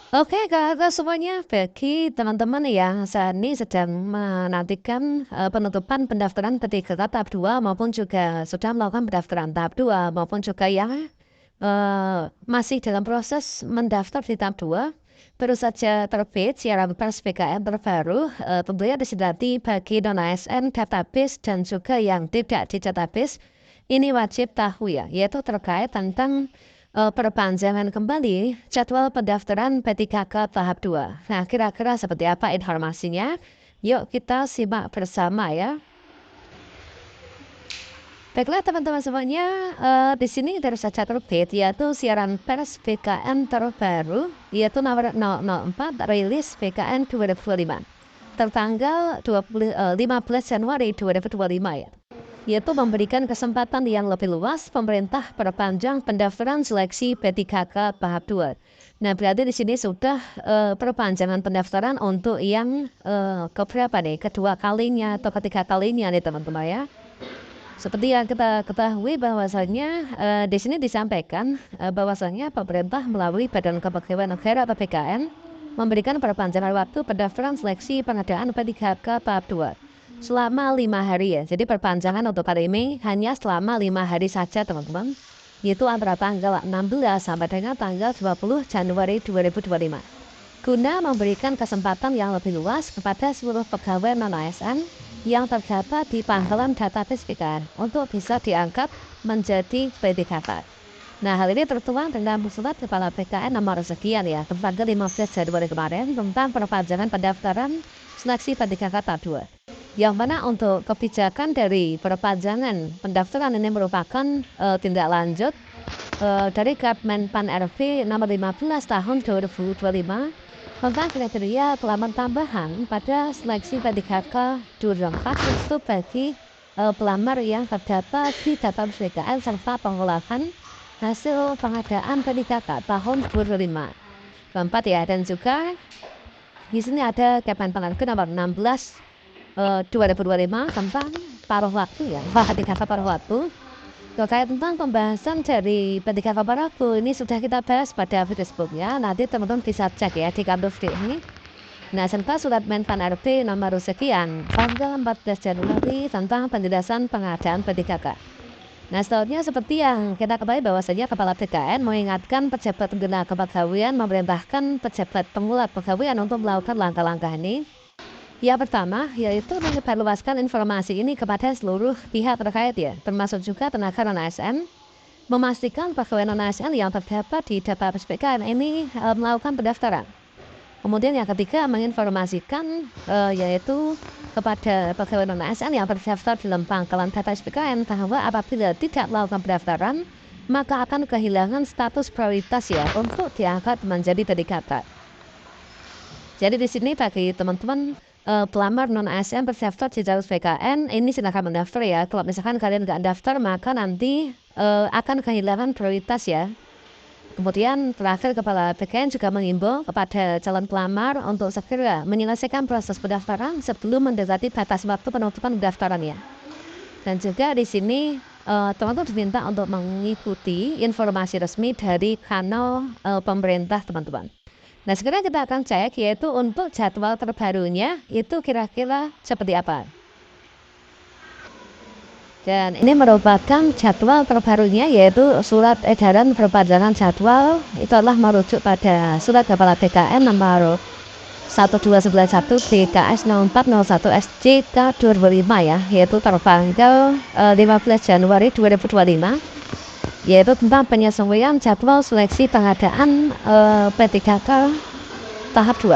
Oke, Kakak semuanya, bagi teman-teman yang saat ini sedang menantikan, penutupan pendaftaran ketika tahap 2 maupun juga sudah melakukan pendaftaran tahap 2 maupun juga yang, masih dalam proses mendaftar di tahap 2, baru saja terbit siaran pers PKN terbaru, tentunya disediati bagi non-ASN database dan juga yang tidak di database. Ini wajib tahu ya, yaitu terkait tentang perpanjangan kembali jadwal pendaftaran P3K tahap 2. Nah, kira-kira seperti apa informasinya? Yuk kita simak bersama ya. Baiklah teman-teman semuanya, di sini terus saja terbit yaitu siaran pers PKN terbaru yaitu nomor 004 rilis PKN 2025 tertanggal 15 Januari 2025 ya. Yaitu memberikan kesempatan yang lebih luas pemerintah perpanjang pendaftaran seleksi P3K tahap 2. Nah, berarti di sini sudah perpanjangan pendaftaran untuk yang keberapa nih? Kedua kalinya atau ketiga kalinya nih teman-teman ya. Seperti yang kita ketahui bahwasannya di sini disampaikan bahwasannya pemerintah melalui Badan Kepegawaian Negara atau BKN memberikan perpanjangan waktu pendaftaran seleksi pengadaan P3K tahap 2 selama 5 hari ya. Jadi perpanjangan untuk kali ini hanya selama 5 hari saja teman-teman. Yaitu antara tanggal 16 sampai dengan tanggal 20 Januari 2025. Guna memberikan kesempatan yang lebih luas kepada seluruh pegawai non-ASN yang terdapat di pangkalan database PKN untuk bisa diangkat menjadi P3K. Nah, hal ini tertuang dalam surat Kepala PKN nomor sekian ya, tanggal 15 Januari kemarin tentang perpanjangan pendaftaran seleksi P3K tahap 2. Yang mana untuk kebijakan dari perpanjangan pendaftaran ini merupakan tindak lanjut dari Kemenpan RB nomor 15 tahun 2025 tentang kriteria pelamar tambahan pada seleksi P3K Durempat untuk bagi pelamar yang terdata di database BKN serta pengolahan hasil pengadaan P3K tahun 2005. Keempat ya, dan juga di sini ada Kemenpan RB nomor 16 2025 tentang paruh waktu ya, P3K paruh waktu. Terkait tentang pembahasan dari P3K paruh waktu ini sudah kita bahas pada Facebook ya. Nanti teman-teman bisa cek ya di kampus ini. Nah, serta surat Menpan RB nomor sekian tanggal 14 Januari tentang penjelasan pengadaan P3K. Nah, selanjutnya seperti yang kita ketahui bahwasanya Kepala BKN mengingatkan pejabat guna kepegawaian memerintahkan pejabat pengulat pegawaian untuk melakukan langkah-langkah ini. Yang pertama, yaitu menyebarluaskan informasi ini kepada seluruh pihak terkait ya, termasuk juga tenaga non-ASN, memastikan pegawai non-ASN yang terdapat di database PKN ini melakukan pendaftaran. Kemudian yang ketiga, menginformasikan yaitu kepada pegawai non-ASN yang terdaftar dalam pangkalan database PKN bahwa apabila tidak melakukan pendaftaran, maka akan kehilangan status prioritas ya untuk diangkat menjadi P3K. Jadi di sini bagi teman-teman pelamar non-ASN terdaftar di jalur PKN ini silakan mendaftar ya. Kalau misalkan kalian nggak daftar maka nanti akan kehilangan prioritas ya. Kemudian terakhir Kepala PKN juga mengimbau kepada calon pelamar untuk segera menyelesaikan proses pendaftaran sebelum mendekati batas waktu penutupan pendaftaran ya. Dan juga di sini teman-teman diminta untuk mengikuti informasi resmi dari kanal pemerintah teman-teman. Nah, sekarang kita akan cek yaitu untuk jadwal terbarunya itu kira-kira seperti apa. Dan ini merupakan jadwal terbarunya yaitu surat edaran perpanjangan jadwal itu adalah merujuk pada surat Kepala BKN nomor 1291 BKS 0401 SJK 2005 ya, yaitu tertanggal 15 Januari 2025. Yaitu tentang penyesuaian jadwal seleksi pengadaan P3K tahap 2.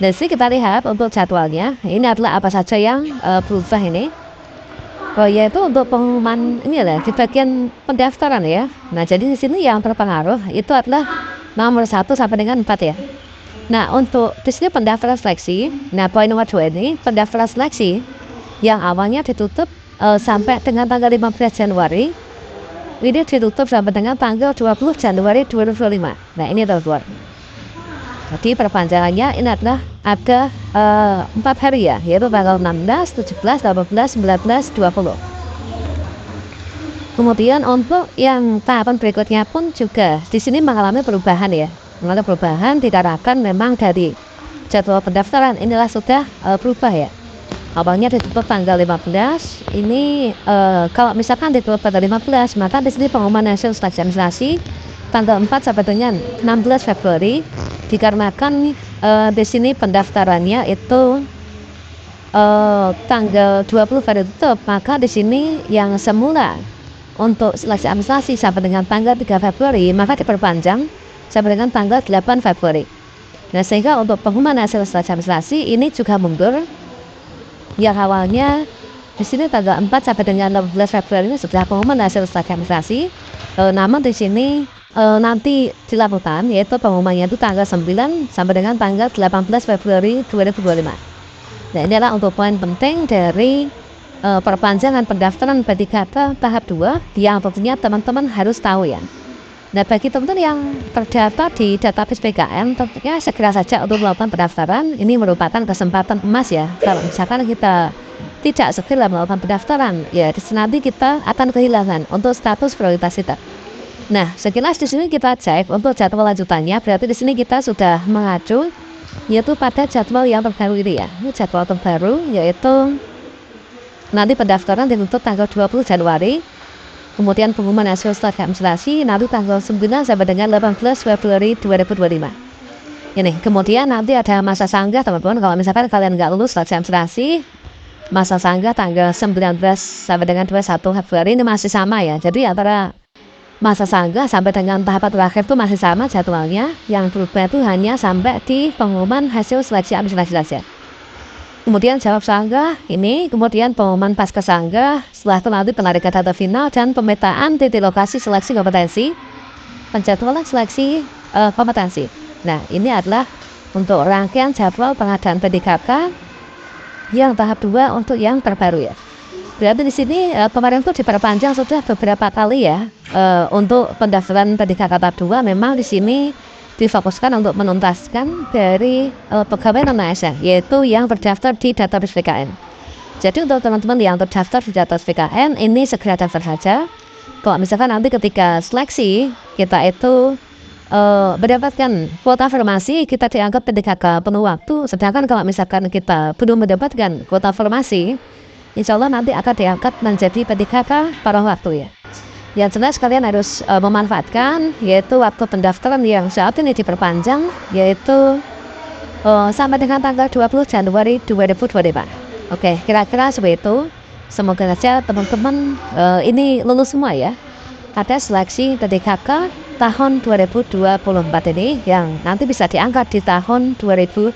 Dan sini kita lihat untuk jadwalnya, ini adalah apa saja yang berubah ini. Yaitu untuk pengumuman ini lah di bagian pendaftaran ya. Nah, jadi di sini yang terpengaruh itu adalah nomor 1 sampai dengan 4 ya. Nah, untuk di sini pendaftaran seleksi, nah poin nomor 2 ini pendaftaran seleksi yang awalnya ditutup sampai dengan tanggal 15 Januari. Ini ditutup sampai dengan tanggal 20 Januari 2025. Nah, ini teman-teman. Jadi perpanjangannya ini adalah ada 4 hari ya, yaitu tanggal 16, 17, 18, 19, 20. Kemudian untuk yang tahapan berikutnya pun juga di sini mengalami perubahan ya. Mengalami perubahan dikarenakan memang dari jadwal pendaftaran inilah sudah berubah ya. Awalnya ditutup tanggal 15, ini kalau misalkan ditutup pada 15, maka di sini pengumuman hasil seleksi administrasi tanggal 4 sampai dengan 16 Februari, dikarenakan di sini pendaftarannya itu tanggal 20 Februari tutup, maka di sini yang semula untuk seleksi administrasi sampai dengan tanggal 3 Februari, maka diperpanjang sampai dengan tanggal 8 Februari. Nah, sehingga untuk pengumuman hasil seleksi administrasi ini juga mundur. Yang awalnya di sini tanggal 4 sampai dengan 16 Februari ini sudah pengumuman hasil seleksi administrasi. Namun di sini nanti dilakukan yaitu pengumumannya itu tanggal 9 sampai dengan tanggal 18 Februari 2025. Nah, ini adalah untuk poin penting dari perpanjangan pendaftaran P3K tahap 2 yang tentunya teman-teman harus tahu ya. Nah, bagi teman-teman yang terdaftar di database PKN, tentunya segera saja untuk melakukan pendaftaran. Ini merupakan kesempatan emas ya. Kalau misalkan kita tidak segera melakukan pendaftaran, ya nanti kita akan kehilangan untuk status prioritas kita. Nah, sekilas di sini kita cek untuk jadwal lanjutannya. Berarti di sini kita sudah mengacu yaitu pada jadwal yang terbaru ini ya. Ini jadwal terbaru yaitu nanti pendaftaran ditutup tanggal 20 Januari. Kemudian pengumuman hasil seleksi administrasi nanti tanggal 9 sampai dengan 18 Februari 2025. Ini kemudian nanti ada masa sanggah teman-teman. Kalau misalkan kalian nggak lulus seleksi administrasi, masa sanggah tanggal 19 sampai dengan 21 Februari ini masih sama ya. Jadi antara masa sanggah sampai dengan tahap terakhir itu masih sama jadwalnya. Yang berubah itu hanya sampai di pengumuman hasil seleksi administrasi saja. Kemudian jawab sanggah ini, kemudian pengumuman pasca sanggah, setelah itu nanti penarikan data final dan pemetaan titik lokasi seleksi kompetensi, penjadwalan seleksi kompetensi. Nah, ini adalah untuk rangkaian jadwal pengadaan P3K yang tahap 2 untuk yang terbaru ya. Berarti di sini kemarin itu diperpanjang sudah beberapa kali ya untuk pendaftaran P3K tahap 2. Memang di sini difokuskan untuk menuntaskan dari pegawai non-ASN, yaitu yang terdaftar di database PKN. Jadi untuk teman-teman yang terdaftar di database PKN, ini segera daftar saja. Kalau misalkan nanti ketika seleksi, kita itu mendapatkan kuota formasi, kita dianggap P3K penuh waktu. Sedangkan kalau misalkan kita belum mendapatkan kuota formasi, insya Allah nanti akan diangkat menjadi P3K paruh waktu ya. Yang jelas kalian harus memanfaatkan yaitu waktu pendaftaran yang saat ini diperpanjang yaitu sampai dengan tanggal 20 Januari 2025. Oke, kira-kira seperti itu. Semoga saja teman-teman ini lulus semua ya. Ada seleksi P3K tahun 2024 ini yang nanti bisa diangkat di tahun 2025.